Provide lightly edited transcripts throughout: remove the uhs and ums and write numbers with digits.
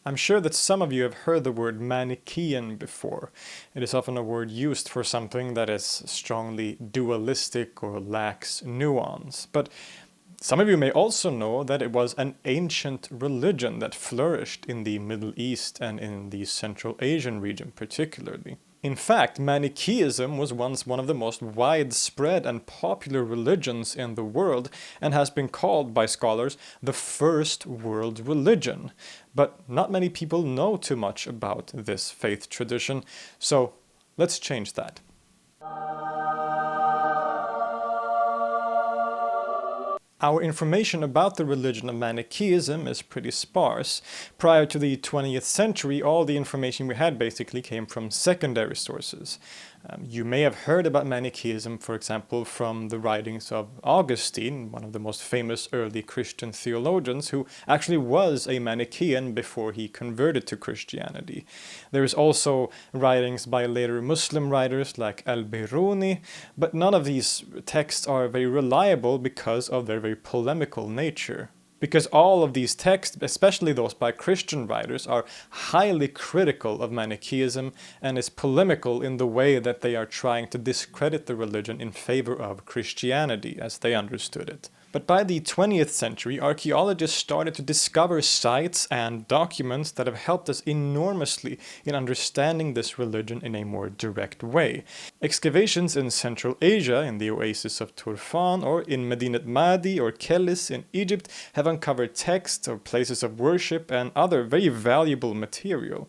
I'm sure that some of you have heard the word Manichaean before. It is often a word used for something that is strongly dualistic or lacks nuance. But some of you may also know that it was an ancient religion that flourished in the Middle East and in the Central Asian region particularly. In fact, Manichaeism was once one of the most widespread and popular religions in the world and has been called by scholars the first world religion. But not many people know too much about this faith tradition, so let's change that. Our information about the religion of Manichaeism is pretty sparse. Prior to the 20th century, all the information we had basically came from secondary sources. You may have heard about Manichaeism, for example, from the writings of Augustine, one of the most famous early Christian theologians, who actually was a Manichaean before he converted to Christianity. There is also writings by later Muslim writers like al-Biruni, but none of these texts are very reliable because of their very polemical nature. Because all of these texts, especially those by Christian writers, are highly critical of Manichaeism and is polemical in the way that they are trying to discredit the religion in favor of Christianity as they understood it. But by the 20th century, archaeologists started to discover sites and documents that have helped us enormously in understanding this religion in a more direct way. Excavations in Central Asia, in the oasis of Turfan, or in Medinet Madi or Kelis in Egypt, have uncovered texts of places of worship and other very valuable material.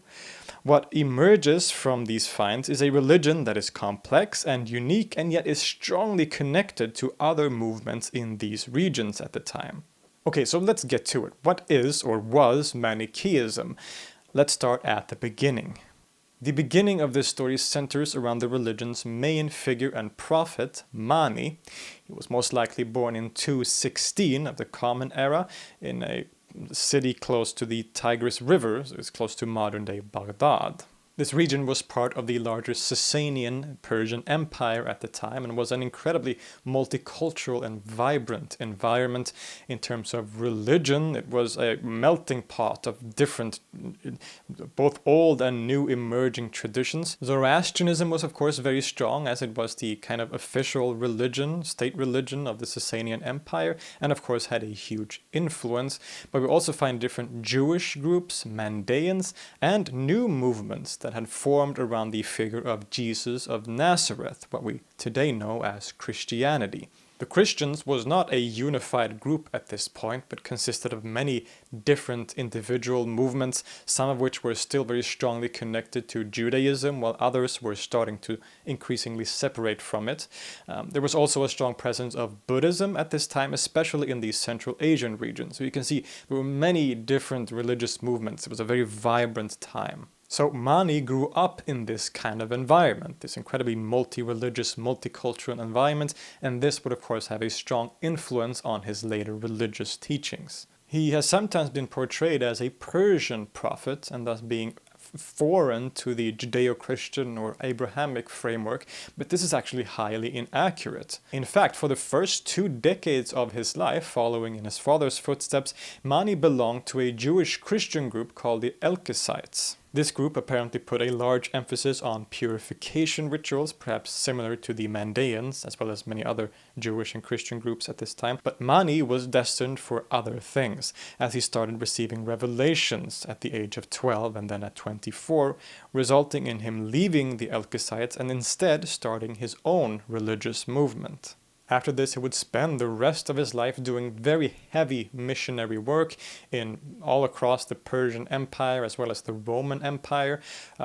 What emerges from these finds is a religion that is complex and unique and yet is strongly connected to other movements in these regions at the time. Okay, so let's get to it. What is or was Manichaeism? Let's start at the beginning. The beginning of this story centers around the religion's main figure and prophet, Mani. He was most likely born in 216 of the Common Era in a city close to the Tigris River, so it's close to modern-day Baghdad. This region was part of the larger Sasanian Persian Empire at the time and was an incredibly multicultural and vibrant environment in terms of religion. It was a melting pot of different, both old and new emerging traditions. Zoroastrianism was of course very strong, as it was the kind of official religion, state religion of the Sasanian Empire, and of course had a huge influence. But we also find different Jewish groups, Mandaeans, and new movements that had formed around the figure of Jesus of Nazareth, what we today know as Christianity. The Christians was not a unified group at this point, but consisted of many different individual movements, some of which were still very strongly connected to Judaism, while others were starting to increasingly separate from it. There was also a strong presence of Buddhism at this time, especially in the Central Asian region. So you can see there were many different religious movements. It was a very vibrant time. So Mani grew up in this kind of environment, this incredibly multi-religious, multicultural environment, and this would of course have a strong influence on his later religious teachings. He has sometimes been portrayed as a Persian prophet, and thus being foreign to the Judeo-Christian or Abrahamic framework, but this is actually highly inaccurate. In fact, for the first 2 decades of his life, following in his father's footsteps, Mani belonged to a Jewish Christian group called the Elkesites. This group apparently put a large emphasis on purification rituals, perhaps similar to the Mandaeans, as well as many other Jewish and Christian groups at this time. But Mani was destined for other things, as he started receiving revelations at the age of 12 and then at 24, resulting in him leaving the Elkesites and instead starting his own religious movement. After this, he would spend the rest of his life doing very heavy missionary work in all across the Persian Empire as well as the Roman Empire.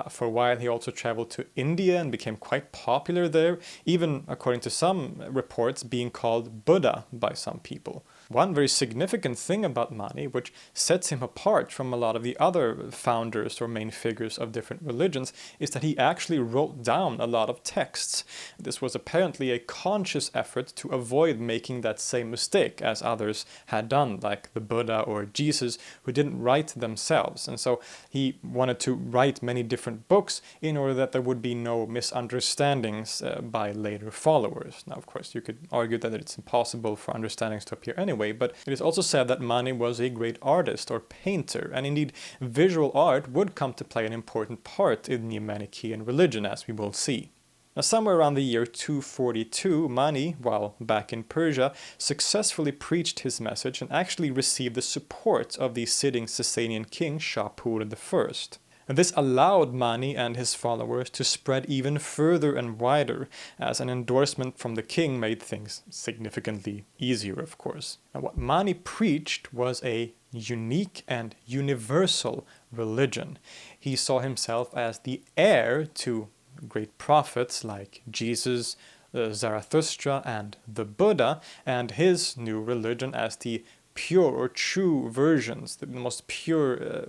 For a while, he also traveled to India and became quite popular there, even, according to some reports, being called Buddha by some people. One very significant thing about Mani, which sets him apart from a lot of the other founders or main figures of different religions, is that he actually wrote down a lot of texts. This was apparently a conscious effort to avoid making that same mistake as others had done, like the Buddha or Jesus, who didn't write themselves. And so he wanted to write many different books in order that there would be no misunderstandings by later followers. Now, of course, you could argue that it's impossible for understandings to appear anyway, way, but it is also said that Mani was a great artist or painter, and indeed visual art would come to play an important part in the Manichaean religion, as we will see. Now, somewhere around the year 242, Mani, while back in Persia, successfully preached his message and actually received the support of the sitting Sasanian king Shapur I. And this allowed Mani and his followers to spread even further and wider, as an endorsement from the king made things significantly easier, of course. Now, what Mani preached was a unique and universal religion. He saw himself as the heir to great prophets like Jesus, Zarathustra, and the Buddha, and his new religion as the pure or true versions, the most pure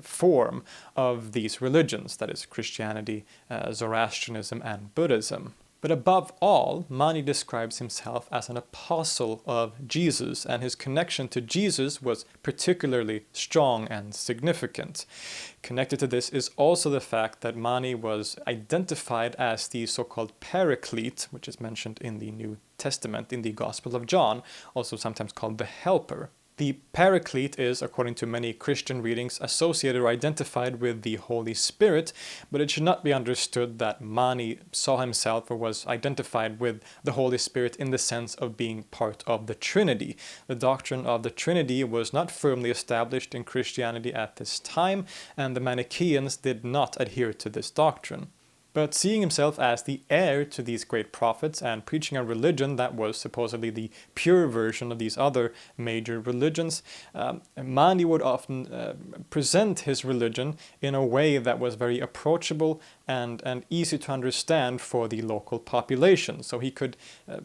form of these religions, that is Christianity, Zoroastrianism, and Buddhism. But above all, Mani describes himself as an apostle of Jesus, and his connection to Jesus was particularly strong and significant. Connected to this is also the fact that Mani was identified as the so-called Paraclete, which is mentioned in the New Testament in the Gospel of John, also sometimes called the Helper. The Paraclete is, according to many Christian readings, associated or identified with the Holy Spirit, but it should not be understood that Mani saw himself or was identified with the Holy Spirit in the sense of being part of the Trinity. The doctrine of the Trinity was not firmly established in Christianity at this time, and the Manichaeans did not adhere to this doctrine. But seeing himself as the heir to these great prophets and preaching a religion that was supposedly the pure version of these other major religions, Mani would often present his religion in a way that was very approachable and easy to understand for the local population. So he could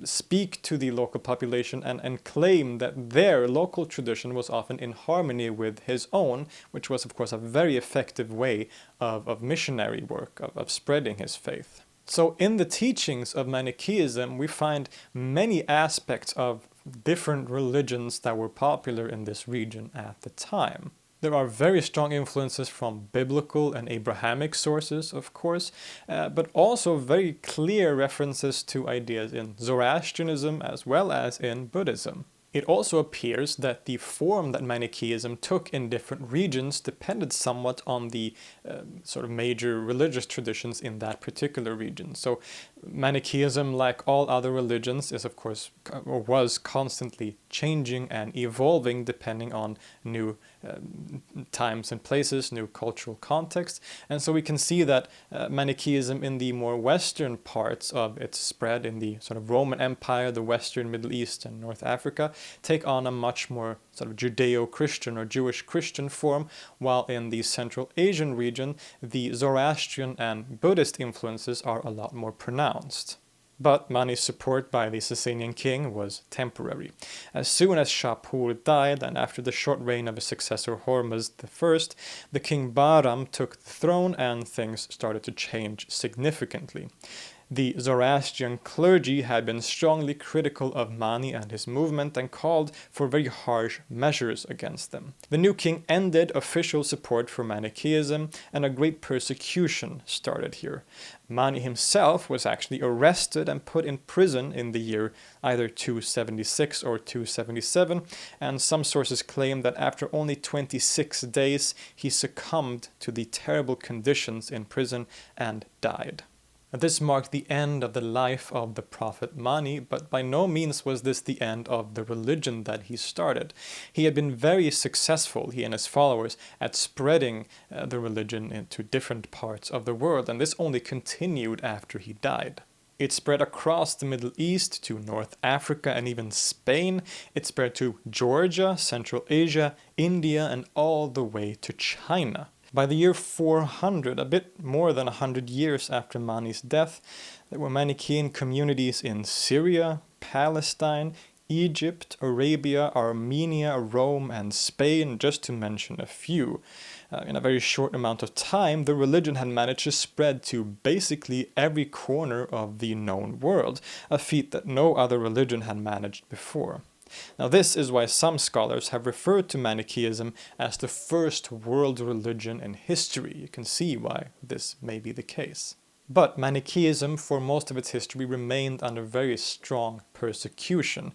speak to the local population and claim that their local tradition was often in harmony with his own, which was of course a very effective way of missionary work, of spreading his faith. So in the teachings of Manichaeism, we find many aspects of different religions that were popular in this region at the time. There are very strong influences from biblical and Abrahamic sources, of course, but also very clear references to ideas in Zoroastrianism as well as in Buddhism. It also appears that the form that Manichaeism took in different regions depended somewhat on the sort of major religious traditions in that particular region. So Manichaeism, like all other religions, is of course, or was constantly changing and evolving depending on new times and places, new cultural contexts. And so we can see that Manichaeism in the more western parts of its spread in the sort of Roman Empire, the Western Middle East and North Africa, take on a much more sort of Judeo-Christian or Jewish-Christian form, while in the Central Asian region, the Zoroastrian and Buddhist influences are a lot more pronounced. But Mani's support by the Sasanian king was temporary. As soon as Shapur died, and after the short reign of his successor Hormuzd I, the king Bahram took the throne and things started to change significantly. The Zoroastrian clergy had been strongly critical of Mani and his movement and called for very harsh measures against them. The new king ended official support for Manichaeism, and a great persecution started here. Mani himself was actually arrested and put in prison in the year either 276 or 277, and some sources claim that after only 26 days he succumbed to the terrible conditions in prison and died. This marked the end of the life of the prophet Mani, but by no means was this the end of the religion that he started. He had been very successful, he and his followers, at spreading the religion into different parts of the world, and this only continued after he died. It spread across the Middle East to North Africa and even Spain. It spread to Georgia, Central Asia, India, and all the way to China. By the year 400, a bit more than 100 years after Mani's death, there were Manichaean communities in Syria, Palestine, Egypt, Arabia, Armenia, Rome, and Spain, just to mention a few. In a very short amount of time, the religion had managed to spread to basically every corner of the known world, a feat that no other religion had managed before. Now this is why some scholars have referred to Manichaeism as the first world religion in history. You can see why this may be the case. But Manichaeism for most of its history remained under very strong persecution.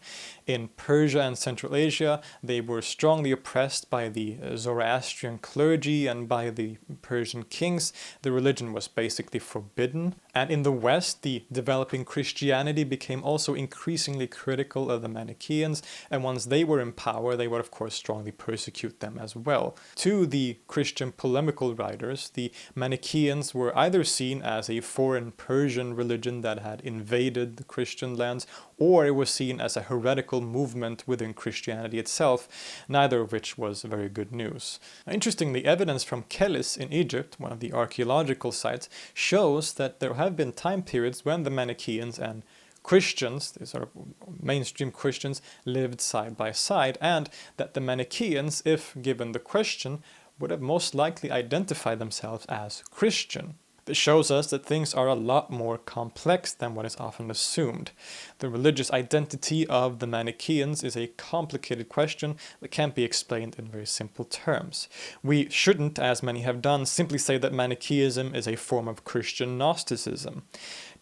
In Persia and Central Asia, they were strongly oppressed by the Zoroastrian clergy and by the Persian kings. The religion was basically forbidden. And in the West, the developing Christianity became also increasingly critical of the Manichaeans, and once they were in power, they would of course strongly persecute them as well. To the Christian polemical writers, the Manichaeans were either seen as a foreign Persian religion that had invaded the Christian lands, or it was seen as a heretical movement within Christianity itself, neither of which was very good news. Interestingly, evidence from Kelis in Egypt, one of the archaeological sites, shows that there have been time periods when the Manichaeans and Christians, the sort of mainstream Christians, lived side by side, and that the Manichaeans, if given the question, would have most likely identified themselves as Christian. This shows us that things are a lot more complex than what is often assumed. The religious identity of the Manichaeans is a complicated question that can't be explained in very simple terms. We shouldn't, as many have done, simply say that Manichaeism is a form of Christian Gnosticism,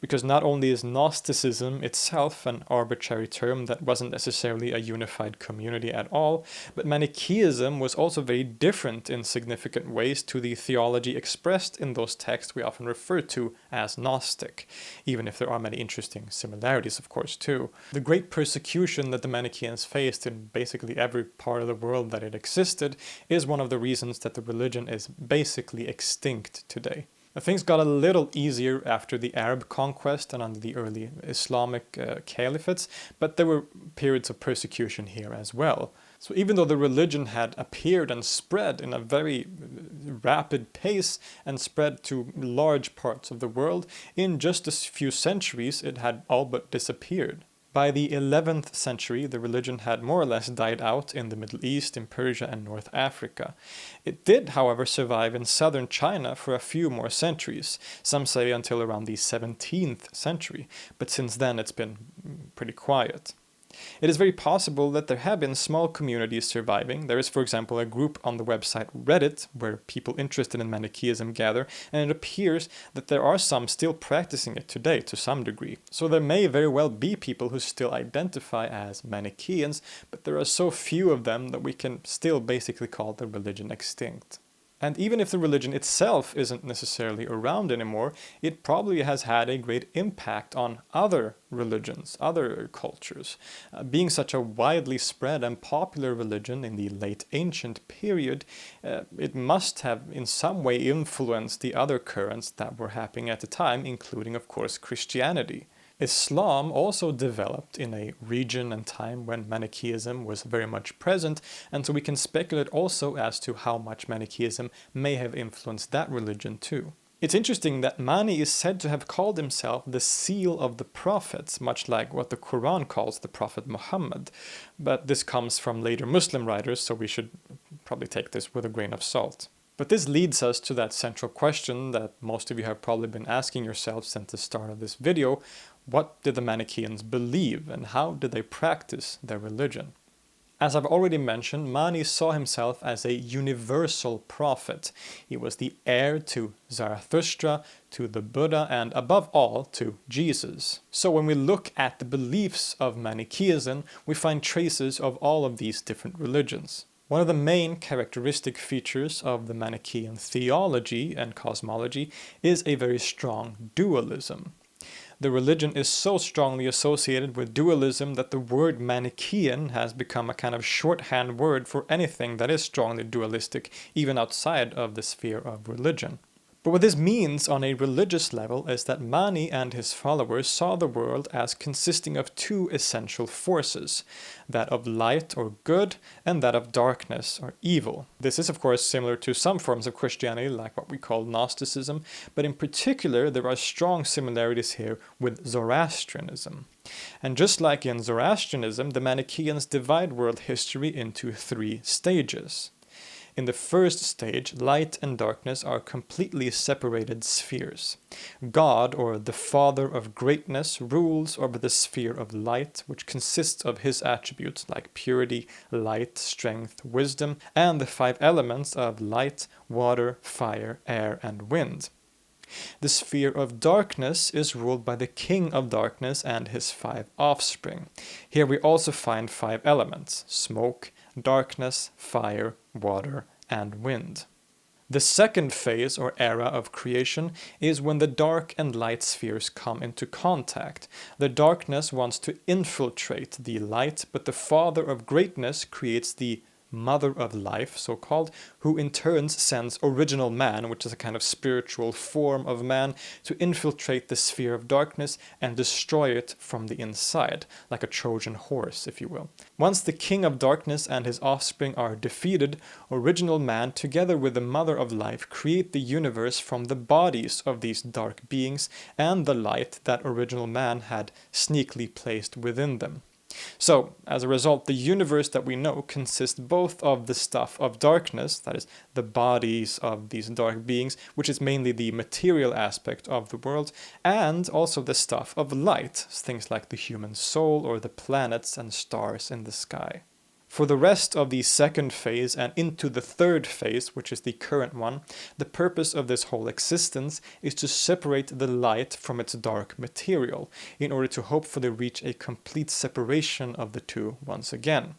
because not only is Gnosticism itself an arbitrary term that wasn't necessarily a unified community at all, but Manichaeism was also very different in significant ways to the theology expressed in those texts we often refer to as Gnostic, even if there are many interesting similarities, of course, too. The great persecution that the Manichaeans faced in basically every part of the world that it existed is one of the reasons that the religion is basically extinct today. Things got a little easier after the Arab conquest and under the early Islamic caliphates, but there were periods of persecution here as well. So even though the religion had appeared and spread in a very rapid pace and spread to large parts of the world, in just a few centuries it had all but disappeared. By the 11th century, the religion had more or less died out in the Middle East, in Persia and North Africa. It did, however, survive in southern China for a few more centuries, some say until around the 17th century, but since then it's been pretty quiet. It is very possible that there have been small communities surviving. There is, for example, a group on the website Reddit where people interested in Manichaeism gather, and it appears that there are some still practicing it today to some degree. So there may very well be people who still identify as Manichaeans, but there are so few of them that we can still basically call the religion extinct. And even if the religion itself isn't necessarily around anymore, it probably has had a great impact on other religions, other cultures. Being such a widely spread and popular religion in the late ancient period, it must have in some way influenced the other currents that were happening at the time, including, of course, Christianity. Islam also developed in a region and time when Manichaeism was very much present, and so we can speculate also as to how much Manichaeism may have influenced that religion too. It's interesting that Mani is said to have called himself the seal of the prophets, much like what the Quran calls the Prophet Muhammad, but this comes from later Muslim writers, so we should probably take this with a grain of salt. But this leads us to that central question that most of you have probably been asking yourselves since the start of this video. What did the Manichaeans believe, and how did they practice their religion? As I've already mentioned, Mani saw himself as a universal prophet. He was the heir to Zarathustra, to the Buddha, and above all, to Jesus. So when we look at the beliefs of Manichaeism, we find traces of all of these different religions. One of the main characteristic features of the Manichaean theology and cosmology is a very strong dualism. The religion is so strongly associated with dualism that the word Manichaean has become a kind of shorthand word for anything that is strongly dualistic, even outside of the sphere of religion. But what this means on a religious level is that Mani and his followers saw the world as consisting of two essential forces, that of light or good and that of darkness or evil. This is of course similar to some forms of Christianity like what we call Gnosticism, but in particular there are strong similarities here with Zoroastrianism. And just like in Zoroastrianism, the Manichaeans divide world history into three stages. In the first stage, light and darkness are completely separated spheres. God, or the Father of greatness, rules over the sphere of light, which consists of his attributes like purity, light, strength, wisdom, and the five elements of light, water, fire, air, and wind. The sphere of darkness is ruled by the king of darkness and his 5 offspring. Here we also find 5 elements: smoke, darkness, fire, water, and wind. The second phase or era of creation is when the dark and light spheres come into contact. The darkness wants to infiltrate the light, but the father of greatness creates the mother of life, so-called, who in turn sends original man, which is a kind of spiritual form of man, to infiltrate the sphere of darkness and destroy it from the inside, like a Trojan horse, if you will. Once the king of darkness and his offspring are defeated, original man, together with the mother of life, create the universe from the bodies of these dark beings and the light that original man had sneakily placed within them. So, as a result, the universe that we know consists both of the stuff of darkness, that is, the bodies of these dark beings, which is mainly the material aspect of the world, and also the stuff of light, things like the human soul or the planets and stars in the sky. For the rest of the second phase and into the third phase, which is the current one, the purpose of this whole existence is to separate the light from its dark material, in order to hopefully reach a complete separation of the two once again.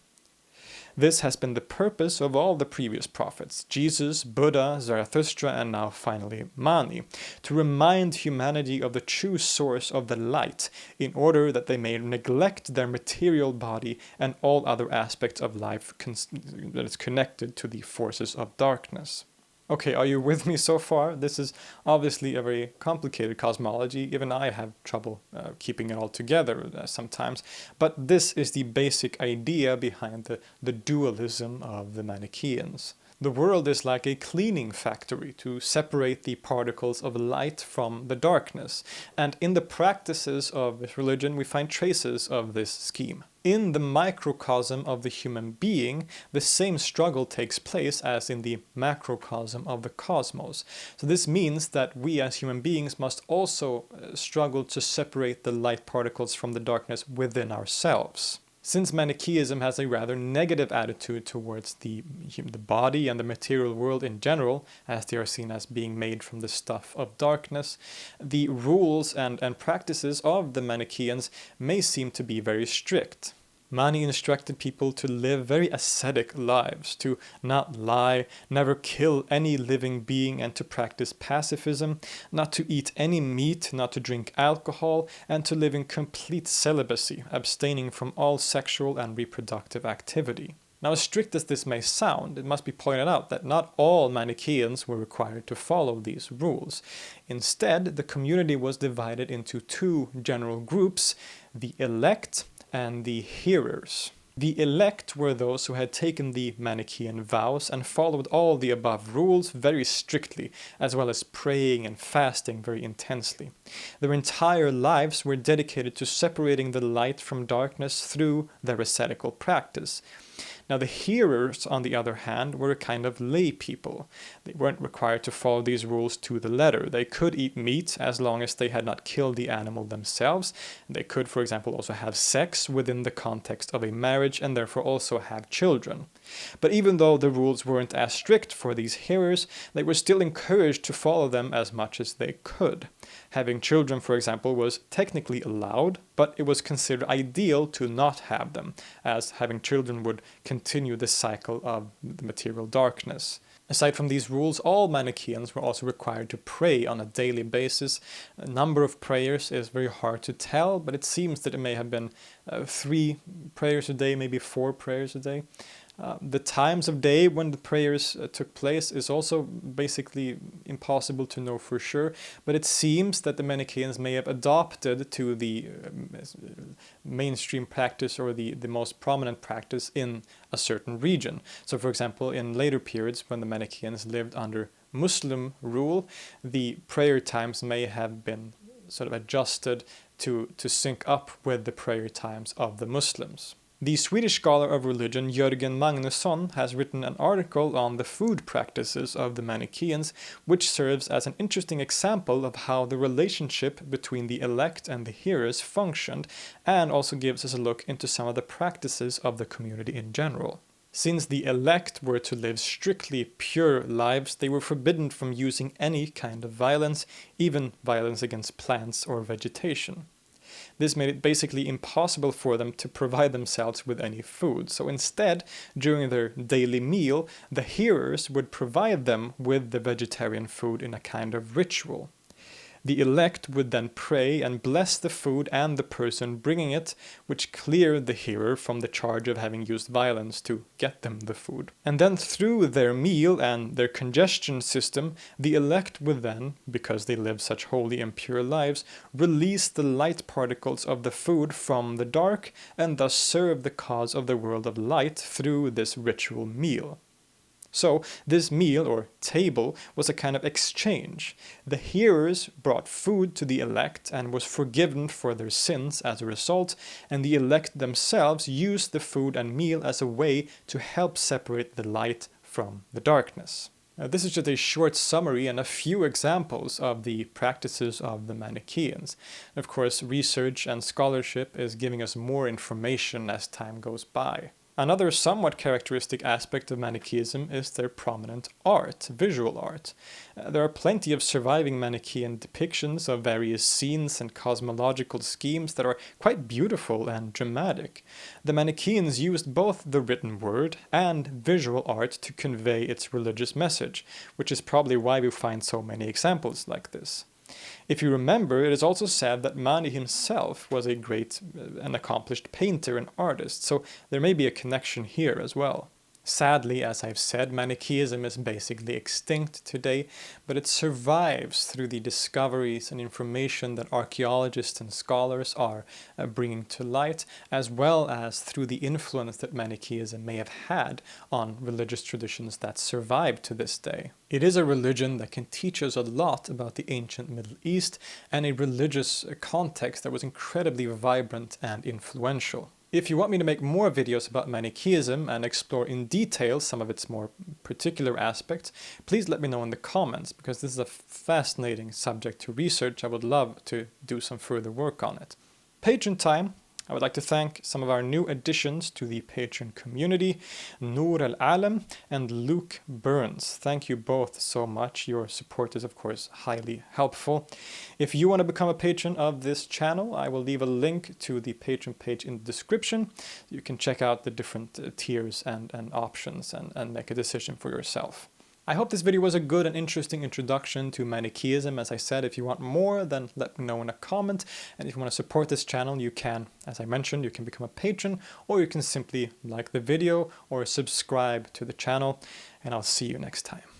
This has been the purpose of all the previous prophets, Jesus, Buddha, Zarathustra, and now finally Mani, to remind humanity of the true source of the light, in order that they may neglect their material body and all other aspects of life that is connected to the forces of darkness. Okay, are you with me so far? This is obviously a very complicated cosmology. Even I have trouble keeping it all together sometimes. But this is the basic idea behind the dualism of the Manichaeans. The world is like a cleaning factory to separate the particles of light from the darkness. And in the practices of this religion, we find traces of this scheme. In the microcosm of the human being, the same struggle takes place as in the macrocosm of the cosmos. So this means that we as human beings must also struggle to separate the light particles from the darkness within ourselves. Since Manichaeism has a rather negative attitude towards the body and the material world in general, as they are seen as being made from the stuff of darkness, the rules and practices of the Manichaeans may seem to be very strict. Mani instructed people to live very ascetic lives, to not lie, never kill any living being, and to practice pacifism, not to eat any meat, not to drink alcohol, and to live in complete celibacy, abstaining from all sexual and reproductive activity. Now, as strict as this may sound, it must be pointed out that not all Manichaeans were required to follow these rules. Instead, the community was divided into 2 general groups: the elect and the hearers. The elect were those who had taken the Manichaean vows and followed all the above rules very strictly, as well as praying and fasting very intensely. Their entire lives were dedicated to separating the light from darkness through their ascetical practice. Now the hearers, on the other hand, were a kind of lay people. They weren't required to follow these rules to the letter. They could eat meat as long as they had not killed the animal themselves. They could, for example, also have sex within the context of a marriage and therefore also have children. But even though the rules weren't as strict for these hearers, they were still encouraged to follow them as much as they could. Having children, for example, was technically allowed, but it was considered ideal to not have them, as having children would continue the cycle of the material darkness. Aside from these rules, all Manichaeans were also required to pray on a daily basis. A number of prayers is very hard to tell, but it seems that it may have been 3 prayers a day, maybe 4 prayers a day. The times of day when the prayers took place is also basically impossible to know for sure, but it seems that the Manichaeans may have adopted to the mainstream practice or the most prominent practice in a certain region. So for example, in later periods when the Manichaeans lived under Muslim rule, the prayer times may have been sort of adjusted to sync up with the prayer times of the Muslims. The Swedish scholar of religion Jörgen Magnusson has written an article on the food practices of the Manichaeans, which serves as an interesting example of how the relationship between the elect and the hearers functioned, and also gives us a look into some of the practices of the community in general. Since the elect were to live strictly pure lives, they were forbidden from using any kind of violence, even violence against plants or vegetation. This made it basically impossible for them to provide themselves with any food. So instead, during their daily meal, the hearers would provide them with the vegetarian food in a kind of ritual. The elect would then pray and bless the food and the person bringing it, which cleared the hearer from the charge of having used violence to get them the food. And then through their meal and their congestion system, the elect would then, because they lived such holy and pure lives, release the light particles of the food from the dark and thus serve the cause of the world of light through this ritual meal. So this meal or table was a kind of exchange. The hearers brought food to the elect and was forgiven for their sins as a result, and the elect themselves used the food and meal as a way to help separate the light from the darkness. Now, this is just a short summary and a few examples of the practices of the Manichaeans. Of course, research and scholarship is giving us more information as time goes by. Another somewhat characteristic aspect of Manichaeism is their prominent art, visual art. There are plenty of surviving Manichaean depictions of various scenes and cosmological schemes that are quite beautiful and dramatic. The Manichaeans used both the written word and visual art to convey its religious message, which is probably why we find so many examples like this. If you remember, it is also said that Mani himself was a great and accomplished painter and artist, so there may be a connection here as well. Sadly, as I've said, Manichaeism is basically extinct today, but it survives through the discoveries and information that archaeologists and scholars are bringing to light, as well as through the influence that Manichaeism may have had on religious traditions that survive to this day. It is a religion that can teach us a lot about the ancient Middle East and a religious context that was incredibly vibrant and influential. If you want me to make more videos about Manichaeism and explore in detail some of its more particular aspects, please let me know in the comments, because this is a fascinating subject to research. I would love to do some further work on it. Patron time. I would like to thank some of our new additions to the Patreon community, Noor Al-Alam and Luke Burns. Thank you both so much. Your support is, of course, highly helpful. If you want to become a patron of this channel, I will leave a link to the Patreon page in the description. You can check out the different tiers and options and make a decision for yourself. I hope this video was a good and interesting introduction to Manichaeism. As I said, if you want more, then let me know in a comment. And if you want to support this channel, you can, as I mentioned, you can become a patron, or you can simply like the video or subscribe to the channel. And I'll see you next time.